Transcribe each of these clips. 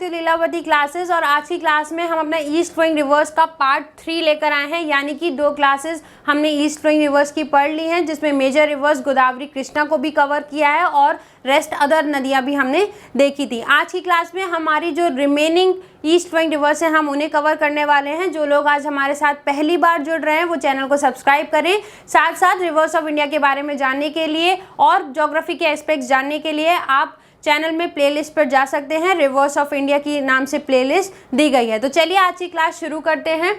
To Lilavati classes. और आज की क्लास में हम अपना ईस्ट फ्लोइंग रिवर्स का पार्ट 3 लेकर आए हैं, यानी कि 2 क्लासेस हमने ईस्ट फ्लोइंग रिवर्स की पढ़ ली हैं, जिसमें मेजर रिवर्स गोदावरी कृष्णा को भी कवर किया है और रेस्ट अदर नदियाँ भी हमने देखी थी। आज की क्लास में हमारी जो रिमेनिंग ईस्ट फ्लोइंग रिवर्स हैं हम उन्हें कवर करने वाले हैं। जो लोग आज हमारे साथ पहली बार जुड़ रहे हैं वो चैनल को सब्सक्राइब करें। साथ साथ रिवर्स ऑफ इंडिया के बारे में जानने के लिए और ज्योग्राफी के एस्पेक्ट्स जानने के लिए आप चैनल में प्लेलिस्ट पर जा सकते हैं। रिवर्स ऑफ इंडिया की नाम से प्लेलिस्ट दी गई है। तो चलिए आज की क्लास शुरू करते हैं।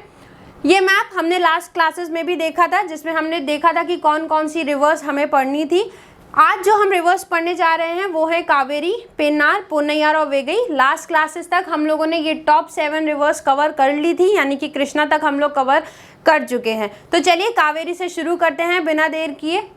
ये मैप हमने लास्ट क्लासेस में भी देखा था, जिसमें हमने देखा था कि कौन कौन सी रिवर्स हमें पढ़नी थी। आज जो हम रिवर्स पढ़ने जा रहे हैं वो है कावेरी, पेन्नार, पोन्नैयार और वैगई। लास्ट क्लासेस तक हम लोगों ने ये टॉप 7 रिवर्स कवर कर ली थी, यानी कि कृष्णा तक हम लोग कवर कर चुके हैं। तो चलिए कावेरी से शुरू करते हैं बिना देर किए।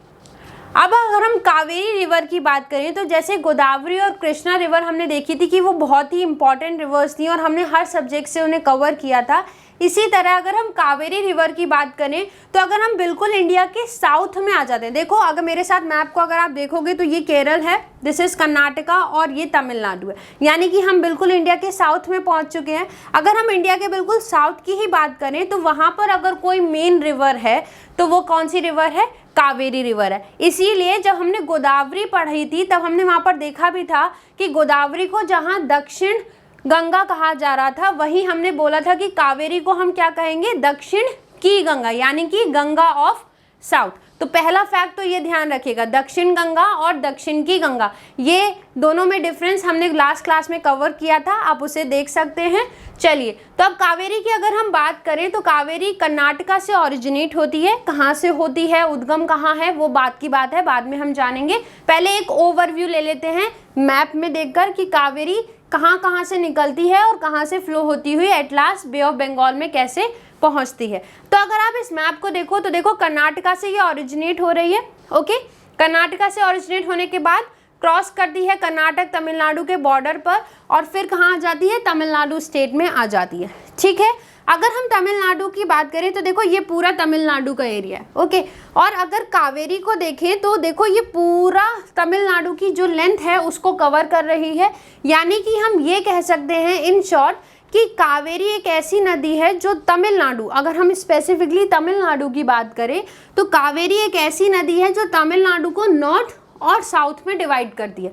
अब अगर हम कावेरी रिवर की बात करें तो जैसे गोदावरी और कृष्णा रिवर हमने देखी थी कि वो बहुत ही इंपॉर्टेंट रिवर्स थी और हमने हर सब्जेक्ट से उन्हें कवर किया था, इसी तरह अगर हम कावेरी रिवर की बात करें तो अगर हम बिल्कुल इंडिया के साउथ में आ जाते हैं, देखो अगर मेरे साथ मैप को अगर आप देखोगे तो ये केरल है, दिस इज कर्नाटका और ये तमिलनाडु है, यानी कि हम बिल्कुल इंडिया के साउथ में पहुंच चुके हैं। अगर हम इंडिया के बिल्कुल साउथ की ही बात करें तो वहाँ पर अगर कोई मेन रिवर है तो वो कौन सी रिवर है? कावेरी रिवर है। इसीलिए जब हमने गोदावरी पढ़ी थी तब हमने वहाँ पर देखा भी था कि गोदावरी को जहाँ दक्षिण गंगा कहा जा रहा था, वहीं हमने बोला था कि कावेरी को हम क्या कहेंगे? दक्षिण की गंगा, यानी कि गंगा ऑफ साउथ। तो पहला फैक्ट तो ये ध्यान रखिएगा, दक्षिण गंगा और दक्षिण की गंगा, ये दोनों में डिफरेंस हमने लास्ट क्लास में कवर किया था, आप उसे देख सकते हैं। चलिए तो अब कावेरी की अगर हम बात करें तो कावेरी कर्नाटका से ओरिजिनेट होती है। कहाँ से होती है, उद्गम कहाँ है, वो बात की बात है, बाद में हम जानेंगे। पहले एक ओवरव्यू ले लेते हैं मैप में देखकर कि कावेरी कहाँ कहाँ से निकलती है और कहाँ से फ्लो होती हुई at last Bay of Bengal में कैसे पहुँचती है। तो अगर आप इस मैप को देखो तो देखो कर्नाटका से ये ओरिजिनेट हो रही है। ओके, कर्नाटका से ओरिजिनेट होने के बाद क्रॉस करती है कर्नाटक तमिलनाडु के बॉर्डर पर और फिर कहाँ आ जाती है? तमिलनाडु स्टेट में आ जाती है। ठीक है, अगर हम तमिलनाडु की बात करें तो देखो ये पूरा तमिलनाडु का एरिया है। ओके, और अगर कावेरी को देखें तो देखो ये पूरा तमिलनाडु की जो लेंथ है उसको कवर कर रही है, यानी कि हम ये कह सकते हैं इन शॉर्ट कि कावेरी एक ऐसी नदी है जो तमिलनाडु, अगर हम स्पेसिफिकली तमिलनाडु की बात करें तो कावेरी एक ऐसी नदी है जो तमिलनाडु को नॉर्थ और साउथ में डिवाइड करती है।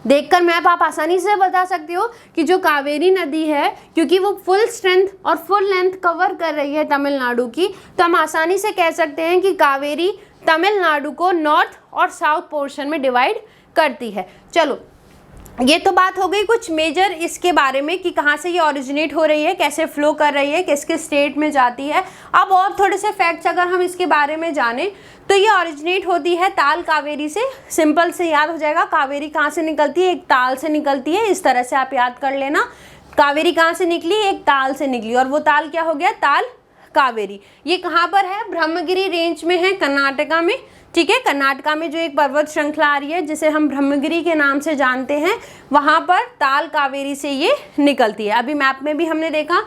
देखकर मैप आप आसानी से बता सकते हो कि जो कावेरी नदी है, क्योंकि वो फुल स्ट्रेंथ और फुल लेंथ कवर कर रही है तमिलनाडु की, तो हम आसानी से कह सकते हैं कि कावेरी तमिलनाडु को नॉर्थ और साउथ पोर्शन में डिवाइड करती है। चलो ये तो बात हो गई कुछ मेजर इसके बारे में कि कहाँ से ये ओरिजिनेट हो रही है, कैसे फ्लो कर रही है, किसके स्टेट में जाती है। अब और थोड़े से फैक्ट्स अगर हम इसके बारे में जानें तो ये ओरिजिनेट होती है ताल कावेरी से। सिंपल से याद हो जाएगा, कावेरी कहाँ से निकलती है? एक ताल से निकलती है। इस तरह से आप याद कर लेना, कावेरी कहाँ से निकली? एक ताल से निकली, और वो ताल क्या हो गया? ताल कावेरी। ये कहाँ पर है? ब्रह्मगिरी रेंज में है, कर्नाटका में। ठीक है, कर्नाटका में जो एक पर्वत श्रृंखला आ रही है जिसे हम ब्रह्मगिरी के नाम से जानते हैं, वहाँ पर ताल कावेरी से ये निकलती है। अभी मैप में भी हमने देखा।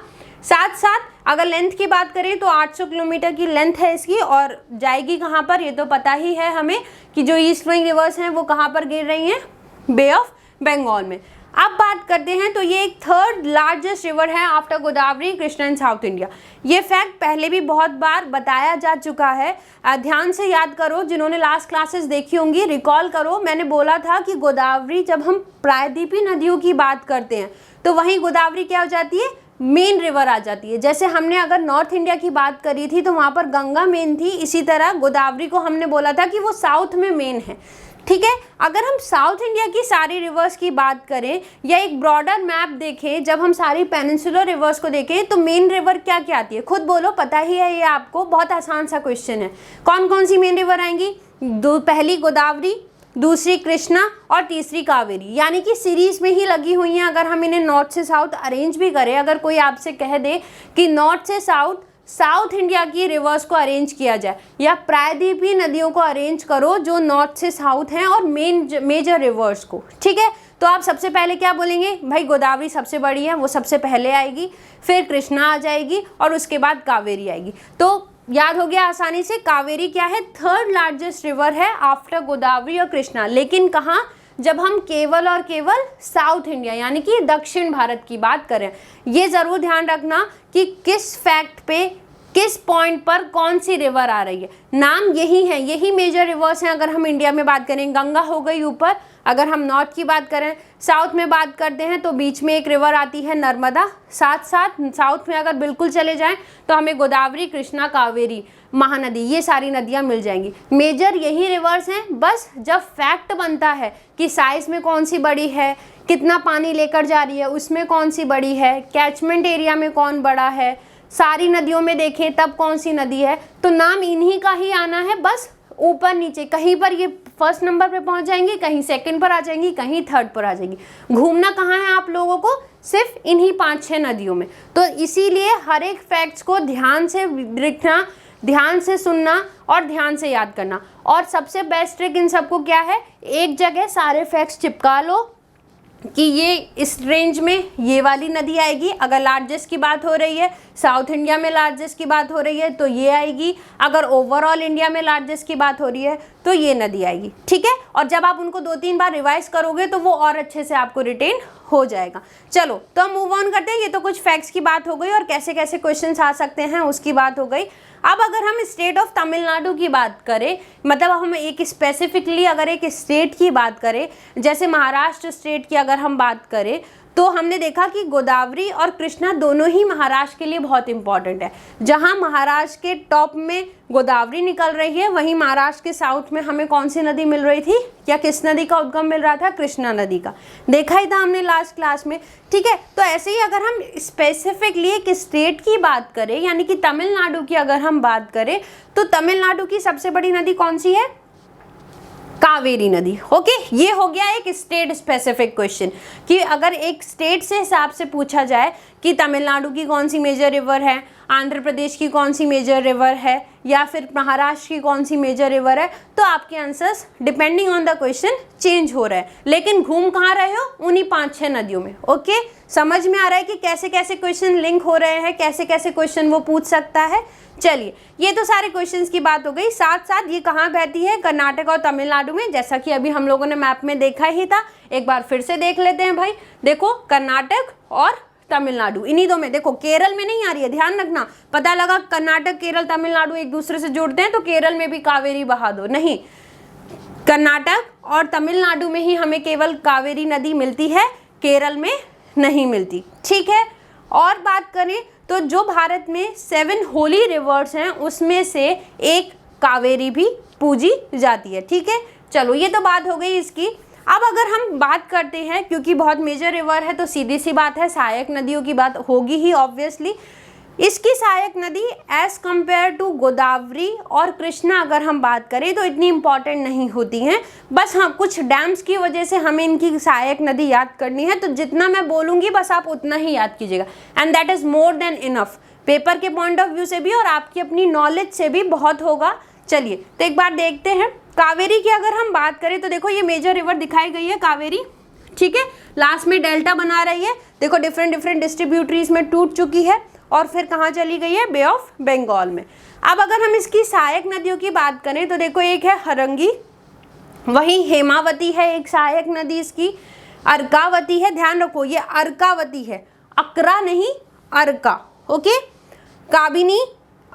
साथ साथ अगर लेंथ की बात करें तो 800 किलोमीटर की लेंथ है इसकी, और जाएगी कहाँ पर ये तो पता ही है हमें कि जो ईस्ट फ्लोइंग रिवर्स हैं वो कहाँ पर गिर रही हैं? बे ऑफ बंगाल में। अब बात करते हैं तो ये एक थर्ड लार्जेस्ट रिवर है आफ्टर गोदावरी, कृष्णा इन साउथ इंडिया। ये फैक्ट पहले भी बहुत बार बताया जा चुका है, ध्यान से याद करो। जिन्होंने लास्ट क्लासेस देखी होंगी रिकॉल करो, मैंने बोला था कि गोदावरी, जब हम प्रायद्वीपीय नदियों की बात करते हैं तो वहीं गोदावरी क्या हो जाती है? मेन रिवर आ जाती है। जैसे हमने अगर नॉर्थ इंडिया की बात करी थी तो वहाँ पर गंगा मेन थी, इसी तरह गोदावरी को हमने बोला था कि वो साउथ में मेन है। ठीक है, अगर हम साउथ इंडिया की सारी रिवर्स की बात करें या एक ब्रॉडर मैप देखें, जब हम सारी पेनिनसुलर रिवर्स को देखें तो मेन रिवर क्या क्या आती है? खुद बोलो, पता ही है ये आपको, बहुत आसान सा क्वेश्चन है। कौन कौन सी मेन रिवर आएंगी? पहली गोदावरी, दूसरी कृष्णा और तीसरी कावेरी, यानी कि सीरीज में ही लगी हुई हैं। अगर हम इन्हें नॉर्थ से साउथ अरेंज भी करें, अगर कोई आपसे कह दे कि नॉर्थ से साउथ इंडिया की रिवर्स को अरेंज किया जाए या प्रायद्वीपीय नदियों को अरेंज करो जो नॉर्थ से साउथ हैं और मेजर रिवर्स को, ठीक है, तो आप सबसे पहले क्या बोलेंगे? भाई गोदावरी सबसे बड़ी है, वो सबसे पहले आएगी, फिर कृष्णा आ जाएगी और उसके बाद कावेरी आएगी। तो याद हो गया आसानी से, कावेरी क्या है? थर्ड लार्जेस्ट रिवर है आफ्टर गोदावरी और कृष्णा। लेकिन कहाँ? जब हम केवल और केवल साउथ इंडिया यानी कि दक्षिण भारत की बात करें। ये ज़रूर ध्यान रखना कि किस फैक्ट पे किस पॉइंट पर कौन सी रिवर आ रही है, नाम यही है, यही मेजर रिवर्स हैं। अगर हम इंडिया में बात करें गंगा हो गई ऊपर, अगर हम नॉर्थ की बात करें, साउथ में बात करते हैं तो बीच में एक रिवर आती है नर्मदा, साथ साथ साउथ में अगर बिल्कुल चले जाएं तो हमें गोदावरी, कृष्णा, कावेरी, महानदी, ये सारी नदियां मिल जाएंगी। मेजर यही रिवर्स हैं। बस जब फैक्ट बनता है कि साइज में कौन सी बड़ी है, कितना पानी लेकर जा रही है, उसमें कौन सी बड़ी है, कैचमेंट एरिया में कौन बड़ा है, सारी नदियों में देखें तब कौन सी नदी है, तो नाम इन्हीं का ही आना है। बस ऊपर नीचे कहीं पर ये फर्स्ट नंबर पे पहुंच जाएंगी, कहीं सेकंड पर आ जाएंगी, कहीं थर्ड पर आ जाएंगी। घूमना कहाँ है आप लोगों को? सिर्फ इन्हीं 5-6 नदियों में। तो इसीलिए हर एक फैक्ट्स को ध्यान से लिखना, ध्यान से सुनना और ध्यान से याद करना। और सबसे बेस्ट ट्रिक इन सबको क्या है, एक जगह सारे फैक्ट्स चिपका लो कि ये इस रेंज में ये वाली नदी आएगी। अगर लार्जेस्ट की बात हो रही है, साउथ इंडिया में लार्जेस्ट की बात हो रही है तो ये आएगी। अगर ओवरऑल इंडिया में लार्जेस्ट की बात हो रही है तो ये नदी आएगी, ठीक है। और जब आप उनको 2-3 बार रिवाइज करोगे तो वो और अच्छे से आपको रिटेन हो जाएगा। चलो तो हम मूव ऑन करते हैं। ये तो कुछ फैक्ट्स की बात हो गई और कैसे कैसे क्वेश्चंस आ सकते हैं उसकी बात हो गई। अब अगर हम स्टेट ऑफ तमिलनाडु की बात करें, मतलब हम एक स्पेसिफिकली अगर एक स्टेट की बात करें, जैसे महाराष्ट्र स्टेट की अगर हम बात करें, तो हमने देखा कि गोदावरी और कृष्णा दोनों ही महाराष्ट्र के लिए बहुत इंपॉर्टेंट है। जहां महाराष्ट्र के टॉप में गोदावरी निकल रही है, वहीं महाराष्ट्र के साउथ में हमें कौन सी नदी मिल रही थी, या किस नदी का उद्गम मिल रहा था? कृष्णा नदी का। देखा ही था हमने लास्ट क्लास में, ठीक है। तो ऐसे ही अगर हम स्पेसिफिकली एक स्टेट की बात करें, यानी कि तमिलनाडु की अगर हम बात करें, तो तमिलनाडु की सबसे बड़ी नदी कौन सी है? कावेरी नदी। ओके, ये हो गया एक स्टेट स्पेसिफिक क्वेश्चन कि अगर एक स्टेट से हिसाब से पूछा जाए कि तमिलनाडु की कौन सी मेजर रिवर है, आंध्र प्रदेश की कौन सी मेजर रिवर है, या फिर महाराष्ट्र की कौन सी मेजर रिवर है, तो आपके answers depending on the question change हो रहे हैं। लेकिन घूम कहाँ रहे हो? उन्हीं 5-6 नदियों में। ओके, समझ में आ रहा है कि कैसे कैसे क्वेश्चन लिंक हो रहे हैं, कैसे कैसे क्वेश्चन वो पूछ सकता है। चलिए, ये तो सारे क्वेश्चंस की बात हो गई। साथ साथ ये कहाँ बहती है? कर्नाटक और तमिलनाडु में, जैसा कि अभी हम लोगों ने मैप में देखा ही था। एक बार फिर से देख लेते हैं भाई। देखो, कर्नाटक और तमिलनाडु, इन्हीं दो में। देखो, केरल में नहीं आ रही है, ध्यान रखना। पता लगा कर्नाटक, केरल, तमिलनाडु एक दूसरे से जुड़ते हैं तो केरल में भी कावेरी बहा दो, नहीं। कर्नाटक और तमिलनाडु में ही हमें केवल कावेरी नदी मिलती है, केरल में नहीं मिलती, ठीक है। और बात करें तो जो भारत में 7 होली रिवर्स हैं उसमें से एक कावेरी भी पूजी जाती है, ठीक है। चलो, ये तो बात हो गई इसकी। अब अगर हम बात करते हैं, क्योंकि बहुत मेजर रिवर है तो सीधी सी बात है, सहायक नदियों की बात होगी ही ऑब्वियसली। इसकी सहायक नदी एज कंपेयर टू गोदावरी और कृष्णा अगर हम बात करें तो इतनी इंपॉर्टेंट नहीं होती हैं। बस हाँ, कुछ डैम्स की वजह से हमें इनकी सहायक नदी याद करनी है, तो जितना मैं बोलूँगी बस आप उतना ही याद कीजिएगा, and that is more than enough. Paper के पॉइंट ऑफ व्यू से भी और आपकी अपनी नॉलेज से भी बहुत होगा। चलिए, तो एक बार देखते हैं कावेरी की अगर हम बात करें तो देखो, ये मेजर रिवर दिखाई गई है कावेरी, ठीक है। लास्ट में डेल्टा बना रही है, देखो डिफरेंट डिफरेंट डिस्ट्रीब्यूटरीज में टूट चुकी है और फिर कहाँ चली गई है? बे ऑफ बंगाल में। अब अगर हम इसकी सहायक नदियों की बात करें तो देखो, एक है हरंगी, वहीं हेमावती है एक सहायक नदी इसकी, अर्कावती है, ध्यान रखो ये अर्कावती है, अकरा नहीं अर्का, ओके। काबिनी,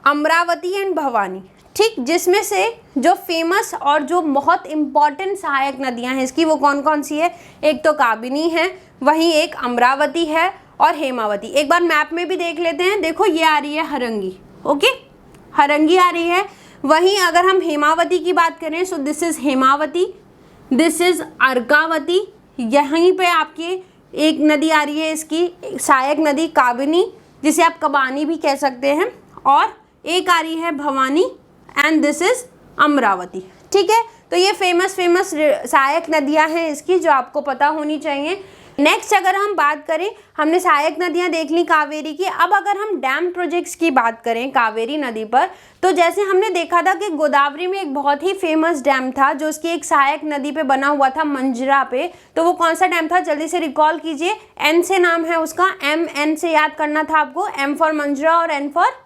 अमरावती एंड भवानी, ठीक। जिसमें से जो फेमस और जो बहुत इम्पॉर्टेंट सहायक नदियां हैं इसकी, वो कौन कौन सी है? एक तो काबिनी है, वहीं एक अमरावती है और हेमावती। एक बार मैप में भी देख लेते हैं। देखो, ये आ रही है हरंगी, ओके, हरंगी आ रही है। वहीं अगर हम हेमावती की बात करें, so this is Hemavathi, this is Arkavathi. यहीं पे आपकी एक नदी आ रही है इसकी सहायक नदी काबिनी, जिसे आप कबानी भी कह सकते हैं, और एक आ रही है Bhavani, and this is Amravati, ठीक है। तो ये फेमस सहायक नदियां हैं इसकी, जो आपको पता होनी चाहिए। नेक्स्ट अगर हम बात करें, हमने सहायक नदियां देख ली कावेरी की। अब अगर हम डैम प्रोजेक्ट्स की बात करें कावेरी नदी पर, तो जैसे हमने देखा था कि गोदावरी में एक बहुत ही फेमस डैम था जो उसकी एक सहायक नदी पे बना हुआ था, मंजरा पे। तो वो कौन सा डैम था? जल्दी से रिकॉल कीजिए। एन से नाम है उसका, MN से याद करना था आपको, M फॉर मंजरा और N फॉर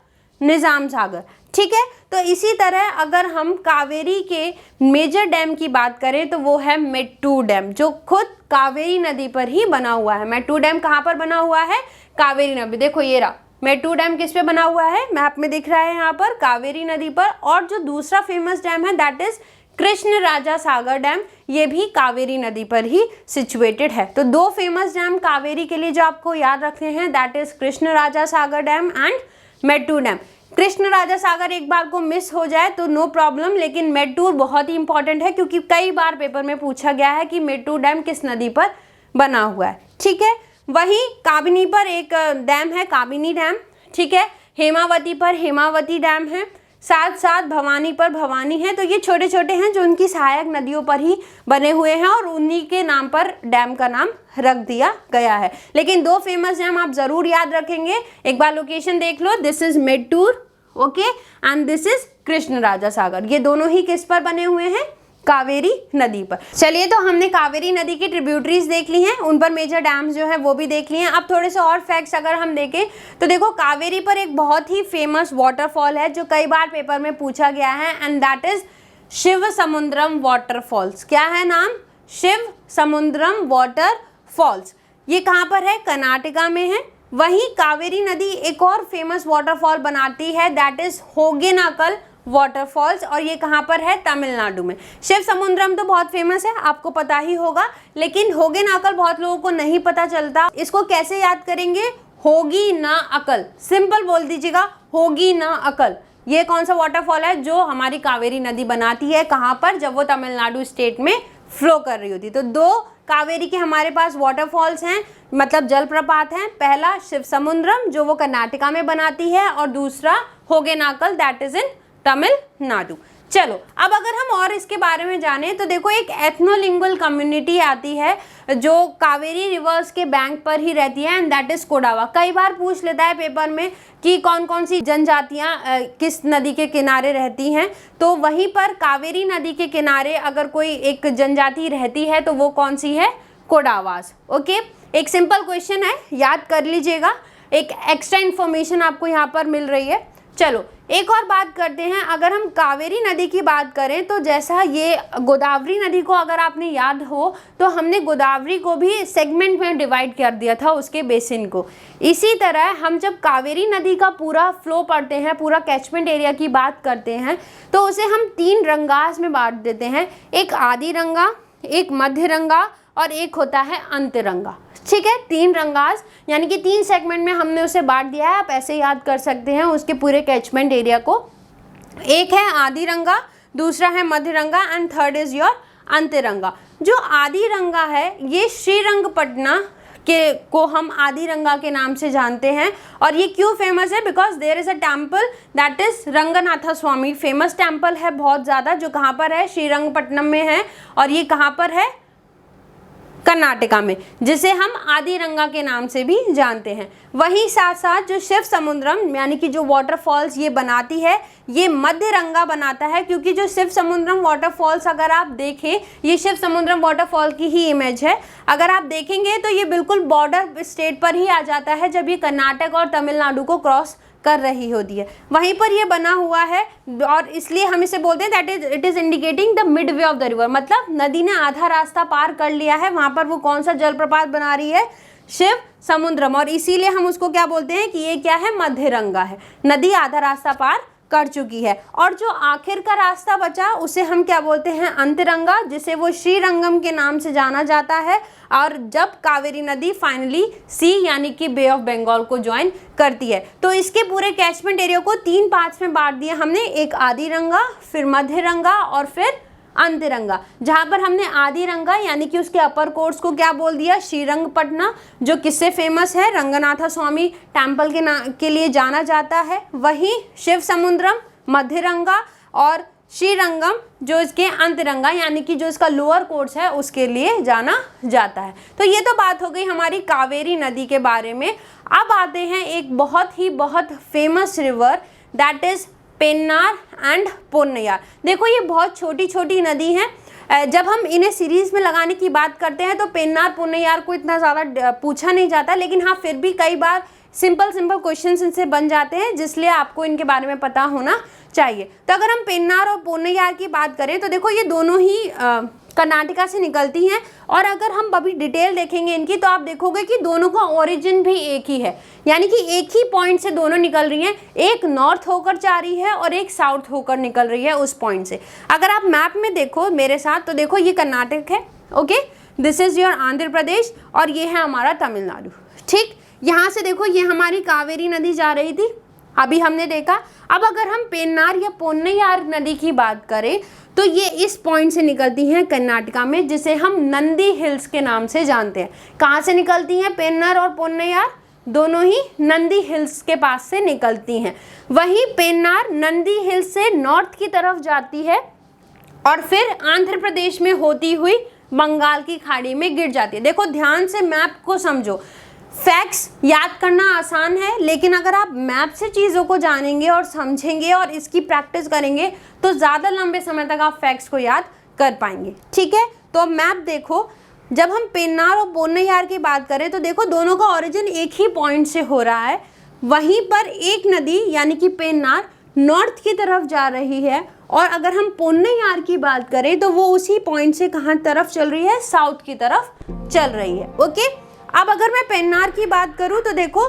निजाम सागर, ठीक है। तो इसी तरह अगर हम कावेरी के मेजर डैम की बात करें तो वो है मेट्टूर डैम, जो खुद कावेरी नदी पर ही बना हुआ है। मेट्टूर डैम कहाँ पर बना हुआ है? कावेरी नदी। देखो ये रहा मेट्टूर डैम, किस पे बना हुआ है? मैप में दिख रहा है यहाँ पर, कावेरी नदी पर। और जो दूसरा फेमस डैम है that is Krishna Raja Sagar dam, ये भी कावेरी नदी पर ही सिचुएटेड है। तो दो फेमस डैम कावेरी के लिए जो आपको याद रखने हैं that is Krishna Raja Sagar dam and Mettur dam. Krishna Raja Sagar एक बार को मिस हो जाए तो नो प्रॉब्लम, लेकिन मेट्टूर बहुत ही इंपॉर्टेंट है क्योंकि कई बार पेपर में पूछा गया है कि मेट्टूर डैम किस नदी पर बना हुआ है। ठीक है। वहीं काबिनी पर एक डैम है, काबिनी डैम। ठीक है। हेमावती पर हेमावती डैम है, साथ साथ भवानी पर भवानी है। तो ये छोटे छोटे हैं जो उनकी सहायक नदियों पर ही बने हुए हैं और उन्हीं के नाम पर डैम का नाम रख दिया गया है। लेकिन दो फेमस डैम आप जरूर याद रखेंगे। एक बार लोकेशन देख लो, this is Mettur, okay, and this is Krishna Raja Sagar. ये दोनों ही किस पर बने हुए हैं? कावेरी नदी पर। चलिए, तो हमने कावेरी नदी की ट्रिब्यूटरीज देख ली हैं, उन पर मेजर डैम्स जो है वो भी देख लिए हैं। अब थोड़े से और फैक्ट्स अगर हम देखें तो देखो कावेरी पर एक बहुत ही फेमस वाटरफॉल है जो कई बार पेपर में पूछा गया है and that is Shiva Samudram waterfalls. क्या है नाम? शिव समुद्रम वाटरफॉल्स। ये कहाँ पर है? कर्नाटका में है। वहीं कावेरी नदी एक और फेमस वाटरफॉल बनाती है दैट इज होगेनाकल वाटरफॉल्स, और ये कहाँ पर है? तमिलनाडु में। शिव समुद्रम तो बहुत फेमस है, आपको पता ही होगा, लेकिन होगेनाकल बहुत लोगों को नहीं पता चलता। इसको कैसे याद करेंगे? होगी ना अकल, सिंपल बोल दीजिएगा, होगी ना अकल। ये कौन सा वाटरफॉल है जो हमारी कावेरी नदी बनाती है? कहाँ पर? जब वो तमिलनाडु स्टेट में फ्लो कर रही होती। तो दो कावेरी के हमारे पास वाटरफॉल्स हैं, मतलब जलप्रपात हैं। पहला शिव समुद्रम जो वो कर्नाटका में बनाती है और दूसरा Hogenakkal that is in Tamil Nadu. चलो, अब अगर हम और इसके बारे में जानें तो देखो एक एथनोलिंगुअल कम्युनिटी आती है जो कावेरी रिवर्स के बैंक पर ही रहती है एंड दैट इज कोडावा। कई बार पूछ लेता है पेपर में कि कौन कौन सी जनजातियां किस नदी के किनारे रहती हैं, तो वहीं पर कावेरी नदी के किनारे अगर कोई एक जनजाति रहती है तो वो कौन सी है? कोडावास। ओके, एक सिंपल क्वेश्चन है, याद कर लीजिएगा, एक एक्स्ट्रा इन्फॉर्मेशन आपको यहाँ पर मिल रही है। चलो, एक और बात करते हैं। अगर हम कावेरी नदी की बात करें तो जैसा ये गोदावरी नदी को अगर आपने याद हो तो हमने गोदावरी को भी सेगमेंट में डिवाइड कर दिया था, उसके बेसिन को। इसी तरह हम जब कावेरी नदी का पूरा फ्लो पढ़ते हैं, पूरा कैचमेंट एरिया की बात करते हैं, तो उसे हम 3 रंगास में बांट देते हैं। एक आदि रंगा, एक मध्य रंगा और एक होता है अंतरंगा। ठीक है, 3 रंगास यानी कि 3 सेगमेंट में हमने उसे बांट दिया है। आप ऐसे याद कर सकते हैं उसके पूरे कैचमेंट एरिया को। एक है आदि रंगा, दूसरा है मध्य रंगा एंड थर्ड इज योर अंतरंगा। जो आदि रंगा है ये श्रीरंगपटना के को हम आदि रंगा के नाम से जानते हैं। और ये क्यों फेमस है? Because there is a temple that is Ranganatha Swamy. Famous temple है बहुत ज़्यादा, जो कहाँ पर है? श्रीरंगपट्टनम में है, और ये कहाँ पर है? कर्नाटका में, जिसे हम आदि रंगा के नाम से भी जानते हैं। वहीं साथ साथ जो शिव समुद्रम यानी कि जो वाटरफॉल्स ये बनाती है ये मध्य रंगा बनाता है, क्योंकि जो शिव समुद्रम वाटरफॉल्स अगर आप देखें, ये शिव समुद्रम वाटरफॉल की ही इमेज है। अगर आप देखेंगे तो ये बिल्कुल बॉर्डर स्टेट पर ही आ जाता है जब ये कर्नाटक और तमिलनाडु को क्रॉस कर रही होती है, वहीं पर ये बना हुआ है। और इसलिए हम इसे बोलते हैं that it is indicating the mid way of the river, मतलब नदी ने आधा रास्ता पार कर लिया है। वहां पर वो कौन सा जलप्रपात बना रही है? शिव समुद्रम। और इसीलिए हम उसको क्या बोलते हैं कि ये क्या है? मध्य रंगा है। नदी आधा रास्ता पार कर चुकी है। और जो आखिर का रास्ता बचा उसे हम क्या बोलते हैं? अंतरंगा, जिसे वो श्रीरंगम के नाम से जाना जाता है। और जब कावेरी नदी फाइनली सी यानी कि बे ऑफ बंगाल को ज्वाइन करती है, तो इसके पूरे कैचमेंट एरिया को 3 पार्ट्स में बांट दिया हमने। एक आदि रंगा, फिर मध्य रंगा और फिर अंतरंगा। जहाँ पर हमने आदि रंगा यानी कि उसके अपर कोर्स को क्या बोल दिया? श्रीरंगपटना, जो किससे फेमस है? रंगनाथ स्वामी टेम्पल के लिए जाना जाता है। वहीं शिव समुद्रम, मध्य रंगा और श्रीरंगम जो इसके अंतरंगा यानी कि जो इसका लोअर कोर्स है उसके लिए जाना जाता है। तो ये तो बात हो गई हमारी कावेरी नदी के बारे में। अब आते हैं एक बहुत famous river that is Pennar and Ponnaiyar. देखो ये बहुत छोटी छोटी नदी हैं। जब हम इन्हें सीरीज में लगाने की बात करते हैं तो पेन्नार पोन्नयार को इतना ज़्यादा पूछा नहीं जाता, लेकिन हाँ फिर भी कई बार सिंपल क्वेश्चंस इनसे बन जाते हैं, जिसलिए आपको इनके बारे में पता होना चाहिए। तो अगर हम पेन्नार और पोन्नैयार की बात करें तो देखो ये दोनों ही कर्नाटका से निकलती हैं, और अगर हम अभी डिटेल देखेंगे इनकी तो आप देखोगे कि दोनों का ओरिजिन भी एक ही है, यानी कि एक ही पॉइंट से दोनों निकल रही हैं। एक नॉर्थ होकर जा रही है और एक साउथ होकर निकल रही है उस पॉइंट से। अगर आप मैप में देखो मेरे साथ तो देखो ये कर्नाटक है, okay, this is your Andhra Pradesh, और ये है हमारा तमिलनाडु। ठीक, यहाँ से देखो ये हमारी कावेरी नदी जा रही थी, अभी हमने देखा। अब अगर हम पेन्नार या पोन्नैयार नदी की बात करें तो ये इस पॉइंट से निकलती हैं कर्नाटका में, जिसे हम नंदी हिल्स के नाम से जानते हैं। कहाँ से निकलती हैं पेन्नार और पोन्नैयार? दोनों ही नंदी हिल्स के पास से निकलती हैं। वहीं पेन्नार नंदी हिल्स से नॉर्थ की तरफ जाती है और फिर आंध्र प्रदेश में होती हुई बंगाल की खाड़ी में गिर जाती है। देखो ध्यान से मैप को समझो, फैक्ट्स याद करना आसान है, लेकिन अगर आप मैप से चीज़ों को जानेंगे और समझेंगे और इसकी प्रैक्टिस करेंगे तो ज़्यादा लंबे समय तक आप फैक्ट्स को याद कर पाएंगे। ठीक है, तो मैप देखो, जब हम पेन्नार और पोन्नैयार की बात करें तो देखो दोनों का ओरिजिन एक ही पॉइंट से हो रहा है। वहीं पर एक नदी यानी कि पेन्नार नॉर्थ की तरफ जा रही है, और अगर हम पोन्नैयार की बात करें तो वो उसी पॉइंट से कहाँ तरफ चल रही है? साउथ की तरफ चल रही है। ओके, अब अगर मैं पेन्नार की बात करूं तो देखो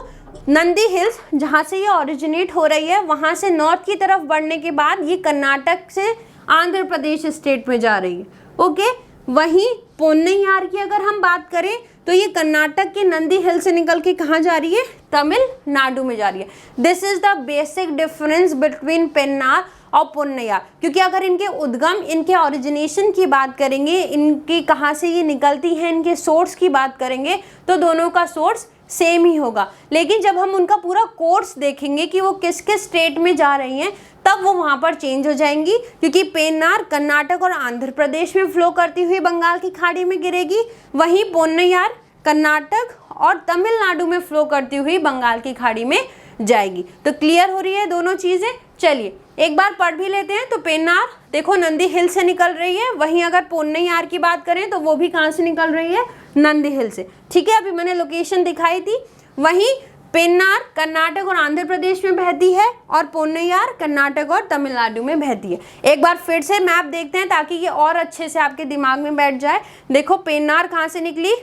नंदी हिल्स जहाँ से ये ओरिजिनेट हो रही है, वहाँ से नॉर्थ की तरफ बढ़ने के बाद ये कर्नाटक से आंध्र प्रदेश स्टेट में जा रही है। ओके, वहीं पोन्नैयार की अगर हम बात करें तो ये कर्नाटक के नंदी हिल से निकल के कहाँ जा रही है? तमिलनाडु में जा रही है। This is the basic difference between Pennar और पोन्नैयार, क्योंकि अगर इनके उद्गम, इनके ओरिजिनेशन की बात करेंगे, इनकी कहाँ से ये निकलती हैं, इनके सोर्स की बात करेंगे तो दोनों का सोर्स सेम ही होगा। लेकिन जब हम उनका पूरा कोर्स देखेंगे कि वो किस किस स्टेट में जा रही हैं, तब वो वहाँ पर चेंज हो जाएंगी, क्योंकि पेन्नार कर्नाटक और आंध्र प्रदेश में फ्लो करती हुई बंगाल की खाड़ी में गिरेगी, वहीं पोन्नैयार कर्नाटक और तमिलनाडु में फ्लो करती हुई बंगाल की खाड़ी में जाएगी। तो क्लियर हो रही है दोनों चीज़ें। चलिए एक बार पढ़ भी लेते हैं। तो पेन्नार देखो नंदी हिल से निकल रही है, वहीं अगर पोन्नैयार की बात करें तो वो भी कहाँ से निकल रही है? नंदी हिल से। ठीक है, अभी मैंने लोकेशन दिखाई थी। वहीं पेन्नार कर्नाटक और आंध्र प्रदेश में बहती है और पोन्नैयार कर्नाटक और तमिलनाडु में बहती है। एक बार फिर से मैप देखते हैं ताकि ये और अच्छे से आपके दिमाग में बैठ जाए। देखो पेन्नार कहाँ से निकली?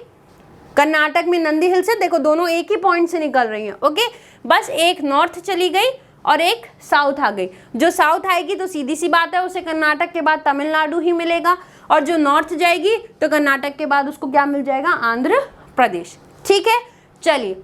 कर्नाटक में नंदी हिल से। देखो दोनों एक ही पॉइंट से निकल रही हैं। ओके, बस एक नॉर्थ चली गई और एक साउथ आ गई। जो साउथ आएगी तो सीधी सी बात है उसे कर्नाटक के बाद तमिलनाडु ही मिलेगा, और जो नॉर्थ जाएगी तो कर्नाटक के बाद उसको क्या मिल जाएगा? आंध्र प्रदेश। ठीक है, चलिए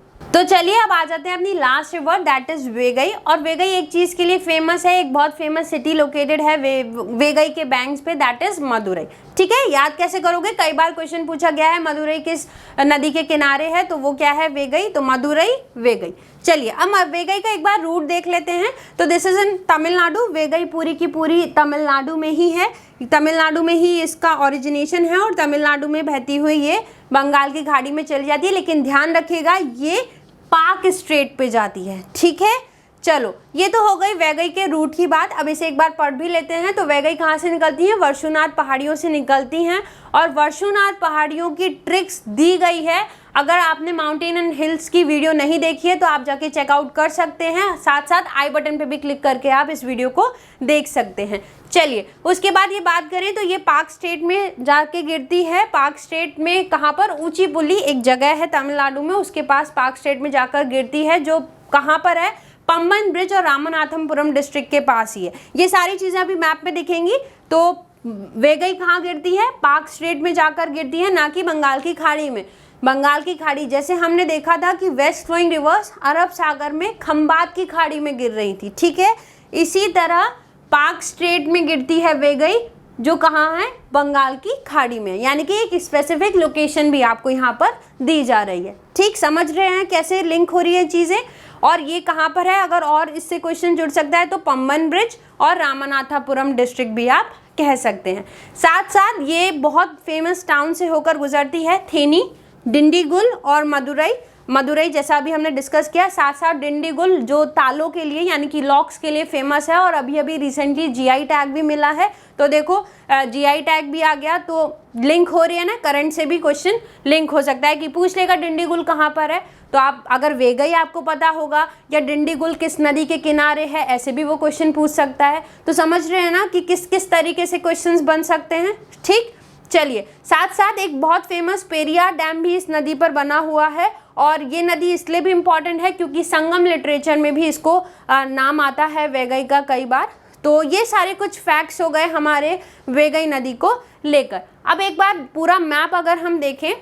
अब आ जाते हैं अपनी लास्ट रिवर, दैट इज वेगई। और वेगई एक चीज़ के लिए फेमस है, एक बहुत फेमस सिटी लोकेटेड है वेगई के बैंक्स पे, दैट इज मदुरई। ठीक है, याद कैसे करोगे? कई बार क्वेश्चन पूछा गया है मदुरई किस नदी के किनारे है, तो वो क्या है? वेगई। तो मदुरई वेगई। चलिए अब वेगई का एक बार रूट देख लेते हैं। तो दिस इज इन तमिलनाडु। वेगई पूरी की पूरी तमिलनाडु में ही है, तमिलनाडु में ही इसका ओरिजिनेशन है, और तमिलनाडु में बहती हुई ये बंगाल की खाड़ी में चली जाती है। लेकिन ध्यान रखिएगा ये पाक स्ट्रेट पे जाती है। ठीक है, चलो ये तो हो गई वेगई के रूट की बात। अब इसे एक बार पढ़ भी लेते हैं। तो वेगई कहाँ से निकलती है? वर्षुनाथ पहाड़ियों से निकलती हैं, और वर्षुनाथ पहाड़ियों की ट्रिक्स दी गई है। अगर आपने माउंटेन एंड हिल्स की वीडियो नहीं देखी है तो आप जाके चेकआउट कर सकते हैं, साथ साथ आई बटन पे भी क्लिक करके आप इस वीडियो को देख सकते हैं। चलिए उसके बाद ये बात करें तो ये पाक स्टेट में जाके गिरती है। पाक स्टेट में कहाँ पर? ऊंची पुली एक जगह है तमिलनाडु में, उसके पास पाक स्टेट में जाकर गिरती है, जो कहाँ पर है? पम्बन ब्रिज और रामनाथपुरम डिस्ट्रिक्ट के पास ही है। ये सारी चीज़ें अभी मैप में दिखेंगी। तो वेगई कहाँ गिरती है? पाक स्ट्रेट में जाकर गिरती है, ना कि बंगाल की खाड़ी में। बंगाल की खाड़ी जैसे हमने देखा था कि वेस्ट फ्लोइंग रिवर्स अरब सागर में खंबात की खाड़ी में गिर रही थी। ठीक है, इसी तरह पाक स्ट्रेट में गिरती है वेगई, जो कहाँ है? बंगाल की खाड़ी में। यानी कि एक स्पेसिफिक लोकेशन भी आपको यहाँ पर दी जा रही है। ठीक, समझ रहे हैं कैसे लिंक हो रही है चीज़ें? और ये कहाँ पर है? अगर और इससे क्वेश्चन जुड़ सकता है तो पम्बन ब्रिज और रामनाथपुरम डिस्ट्रिक्ट भी आप कह सकते हैं। साथ साथ ये बहुत फेमस टाउन से होकर गुजरती है, थेनी, डिंडीगुल और मदुरई। मदुरई जैसा अभी हमने डिस्कस किया, साथ साथ डिंडीगुल जो तालों के लिए यानी कि लॉक्स के लिए फेमस है और अभी अभी रिसेंटली जीआई टैग भी मिला है। तो देखो जीआई टैग भी आ गया तो लिंक हो रही है ना, करंट से भी क्वेश्चन लिंक हो सकता है कि पूछ लेगा डिंडीगुल कहाँ पर है, तो आप अगर वेगई आपको पता होगा या डिंडीगुल किस नदी के किनारे है, ऐसे भी वो क्वेश्चन पूछ सकता है। तो समझ रहे हैं ना कि किस किस तरीके से क्वेश्चंस बन सकते हैं। ठीक, चलिए साथ साथ एक बहुत फेमस पेरियार डैम भी इस नदी पर बना हुआ है और ये नदी इसलिए भी इम्पॉर्टेंट है क्योंकि संगम लिटरेचर में भी इसको नाम आता है वेगई का कई बार। तो ये सारे कुछ फैक्ट्स हो गए हमारे वेगई नदी को लेकर। अब एक बार पूरा मैप अगर हम देखें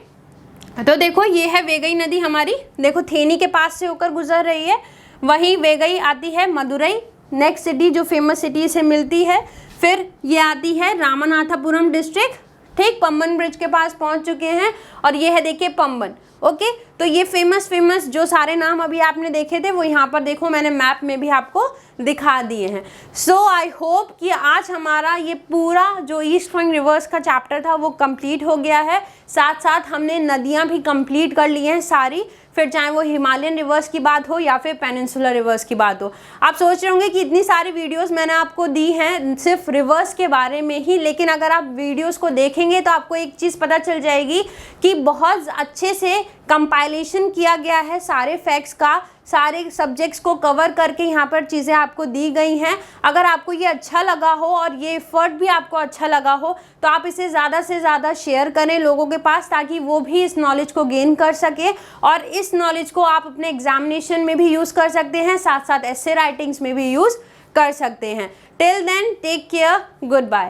तो देखो ये है वेगई नदी हमारी, देखो थेनी के पास से होकर गुजर रही है, वहीं वेगई आती है मदुरई नेक्स्ट सिटी जो फेमस सिटी से मिलती है, फिर ये आती है रामनाथपुरम डिस्ट्रिक्ट, ठीक, पंबन ब्रिज के पास पहुंच चुके हैं और ये है देखिए पंबन। ओके, तो ये फेमस जो सारे नाम अभी आपने देखे थे वो यहाँ पर देखो मैंने मैप में भी आपको दिखा दिए हैं। सो आई होप कि आज हमारा ये पूरा जो ईस्ट फ्लोइंग रिवर्स का चैप्टर था वो कंप्लीट हो गया है, साथ साथ हमने नदियाँ भी कंप्लीट कर ली हैं सारी, फिर चाहे वो हिमालयन रिवर्स की बात हो या फिर पेनिनसुलर रिवर्स की बात हो। आप सोच रहे होंगे कि इतनी सारी वीडियोस मैंने आपको दी हैं सिर्फ रिवर्स के बारे में ही, लेकिन अगर आप वीडियोस को देखेंगे तो आपको एक चीज़ पता चल जाएगी कि बहुत अच्छे से कंपाइलेशन किया गया है सारे फैक्ट्स का, सारे सब्जेक्ट्स को कवर करके यहाँ पर चीज़ें आपको दी गई हैं। अगर आपको ये अच्छा लगा हो और ये एफर्ट भी आपको अच्छा लगा हो तो आप इसे ज़्यादा से ज़्यादा शेयर करें लोगों के पास ताकि वो भी इस नॉलेज को गेन कर सके और इस नॉलेज को आप अपने एग्जामिनेशन में भी यूज़ कर सकते हैं, साथ साथ एसे राइटिंग्स में भी यूज़ कर सकते हैं। Till then take care, good bye.